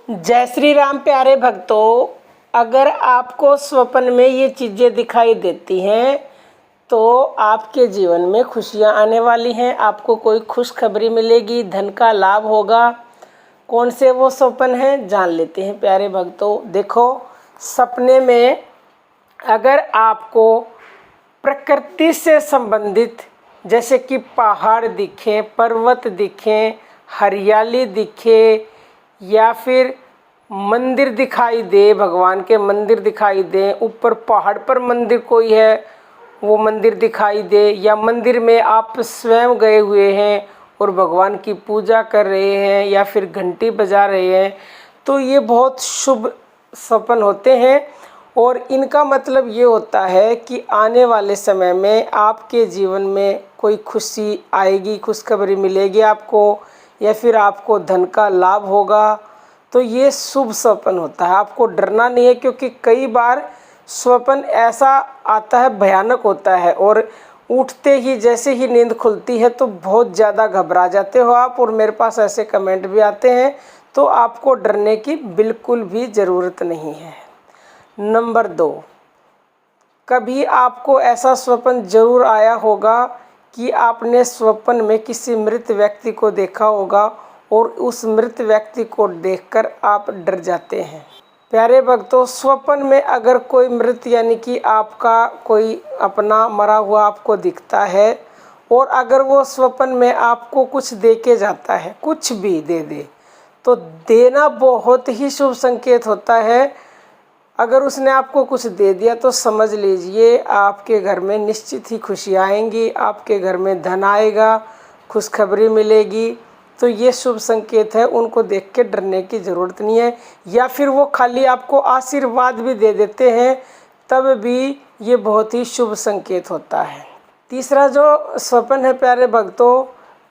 जय श्री राम प्यारे भक्तों, अगर आपको स्वप्न में ये चीज़ें दिखाई देती हैं तो आपके जीवन में खुशियाँ आने वाली हैं। आपको कोई खुशखबरी मिलेगी, धन का लाभ होगा। कौन से वो स्वप्न हैं जान लेते हैं प्यारे भक्तों। देखो, सपने में अगर आपको प्रकृति से संबंधित जैसे कि पहाड़ दिखें, पर्वत दिखें, हरियाली दिखे या फिर मंदिर दिखाई दे, भगवान के मंदिर दिखाई दे, ऊपर पहाड़ पर मंदिर कोई है वो मंदिर दिखाई दे, या मंदिर में आप स्वयं गए हुए हैं और भगवान की पूजा कर रहे हैं या फिर घंटी बजा रहे हैं, तो ये बहुत शुभ स्वप्न होते हैं। और इनका मतलब ये होता है कि आने वाले समय में आपके जीवन में कोई खुशी आएगी, खुशखबरी मिलेगी आपको, या फिर आपको धन का लाभ होगा। तो ये शुभ स्वप्न होता है। आपको डरना नहीं है, क्योंकि कई बार स्वप्न ऐसा आता है, भयानक होता है, और उठते ही जैसे ही नींद खुलती है तो बहुत ज़्यादा घबरा जाते हो आप, और मेरे पास ऐसे कमेंट भी आते हैं। तो आपको डरने की बिल्कुल भी ज़रूरत नहीं है। नंबर 2, कभी आपको ऐसा स्वप्न जरूर आया होगा कि आपने स्वप्न में किसी मृत व्यक्ति को देखा होगा और उस मृत व्यक्ति को देखकर आप डर जाते हैं। प्यारे भक्तों, स्वप्न में अगर कोई मृत यानी कि आपका कोई अपना मरा हुआ आपको दिखता है, और अगर वो स्वप्न में आपको कुछ दे के जाता है, कुछ भी दे दे, तो देना बहुत ही शुभ संकेत होता है। अगर उसने आपको कुछ दे दिया तो समझ लीजिए आपके घर में निश्चित ही खुशी आएंगी, आपके घर में धन आएगा, खुशखबरी मिलेगी। तो ये शुभ संकेत है, उनको देख के डरने की ज़रूरत नहीं है। या फिर वो खाली आपको आशीर्वाद भी दे देते हैं, तब भी ये बहुत ही शुभ संकेत होता है। तीसरा जो स्वप्न है प्यारे भक्तों,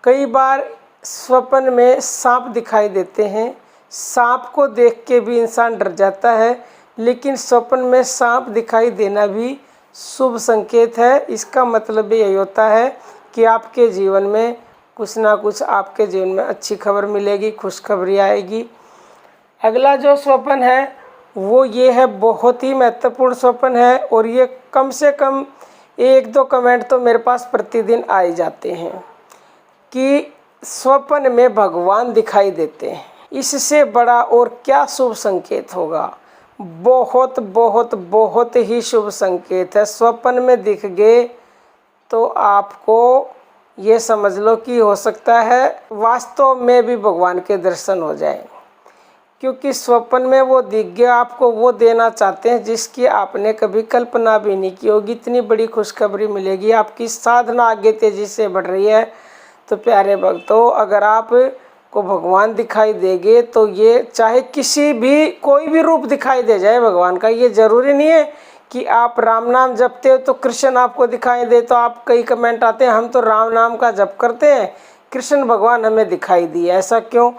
कई बार स्वप्न में सांप दिखाई देते हैं। सांप को देख के भी इंसान डर जाता है, लेकिन स्वप्न में सांप दिखाई देना भी शुभ संकेत है। इसका मतलब यही होता है कि आपके जीवन में कुछ ना कुछ आपके जीवन में अच्छी खबर मिलेगी, खुशखबरी आएगी। अगला जो स्वप्न है वो ये है, बहुत ही महत्वपूर्ण स्वप्न है, और ये कम से कम 1-2 कमेंट तो मेरे पास प्रतिदिन आ ही जाते हैं कि स्वप्न में भगवान दिखाई देते हैं। इससे बड़ा और क्या शुभ संकेत होगा। बहुत बहुत बहुत ही शुभ संकेत है। स्वप्न में दिख गए तो आपको ये समझ लो कि हो सकता है वास्तव में भी भगवान के दर्शन हो जाएं, क्योंकि स्वप्न में वो दिख गया, आपको वो देना चाहते हैं जिसकी आपने कभी कल्पना भी नहीं की होगी। इतनी बड़ी खुशखबरी मिलेगी, आपकी साधना आगे तेजी से बढ़ रही है। तो प्यारे भक्तों, अगर आप को भगवान दिखाई देंगे तो ये चाहे किसी भी कोई भी रूप दिखाई दे जाए भगवान का, ये ज़रूरी नहीं है कि आप राम नाम जपते हो तो कृष्ण आपको दिखाई दे। तो आप कई कमेंट आते हैं, हम तो राम नाम का जप करते हैं, कृष्ण भगवान हमें दिखाई दिए, ऐसा क्यों?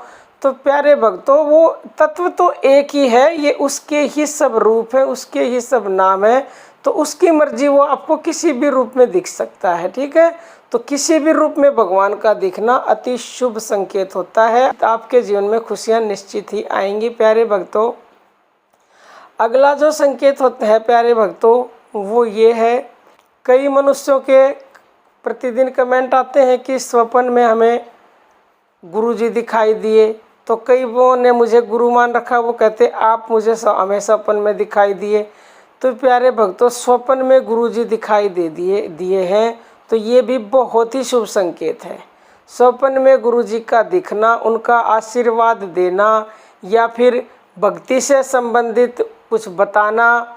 तो प्यारे भक्तों, वो तत्व तो एक ही है, ये उसके ही सब रूप है, उसके ही सब नाम है। तो उसकी मर्जी, वो आपको किसी भी रूप में दिख सकता है, ठीक है। तो किसी भी रूप में भगवान का दिखना अति शुभ संकेत होता है। आपके जीवन में खुशियां निश्चित ही आएंगी प्यारे भक्तों। अगला जो संकेत होता है प्यारे भक्तों वो ये है, कई मनुष्यों के प्रतिदिन कमेंट आते हैं कि स्वप्न में हमें गुरुजी दिखाई दिए। तो कई वो ने मुझे गुरु मान रखा, वो कहते आप मुझे हमें स्वप्न में दिखाई दिए। तो प्यारे भक्तों, स्वप्न में गुरुजी दिखाई दिए हैं तो ये भी बहुत ही शुभ संकेत है। स्वप्न में गुरुजी का दिखना, उनका आशीर्वाद देना, या फिर भक्ति से संबंधित कुछ बताना,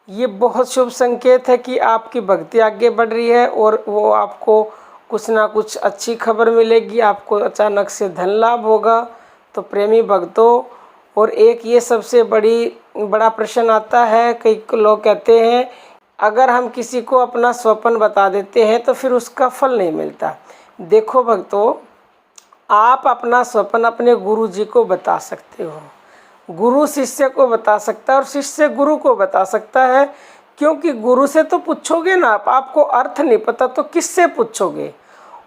ये बहुत शुभ संकेत है कि आपकी भक्ति आगे बढ़ रही है और वो आपको कुछ ना कुछ अच्छी खबर मिलेगी, आपको अचानक से धन लाभ होगा। तो प्रेमी भक्तों, और एक ये सबसे बड़ा प्रश्न आता है, कई लोग कहते हैं अगर हम किसी को अपना स्वप्न बता देते हैं तो फिर उसका फल नहीं मिलता। देखो भक्तों, आप अपना स्वप्न अपने गुरु जी को बता सकते हो, गुरु शिष्य को बता सकता है और शिष्य गुरु को बता सकता है, क्योंकि गुरु से तो पूछोगे ना, आपको अर्थ नहीं पता तो किससे पूछोगे।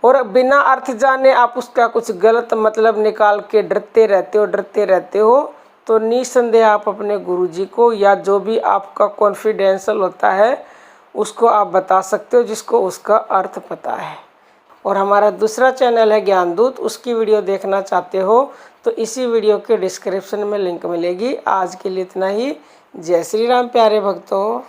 और बिना अर्थ जाने आप उसका कुछ गलत मतलब निकाल के डरते रहते हो, तो निसंदेह आप अपने गुरुजी को या जो भी आपका कॉन्फिडेंशियल होता है उसको आप बता सकते हो, जिसको उसका अर्थ पता है। और हमारा दूसरा चैनल है ज्ञानदूत, उसकी वीडियो देखना चाहते हो तो इसी वीडियो के डिस्क्रिप्शन में लिंक मिलेगी। आज के लिए इतना ही। जय श्री राम प्यारे भक्तों।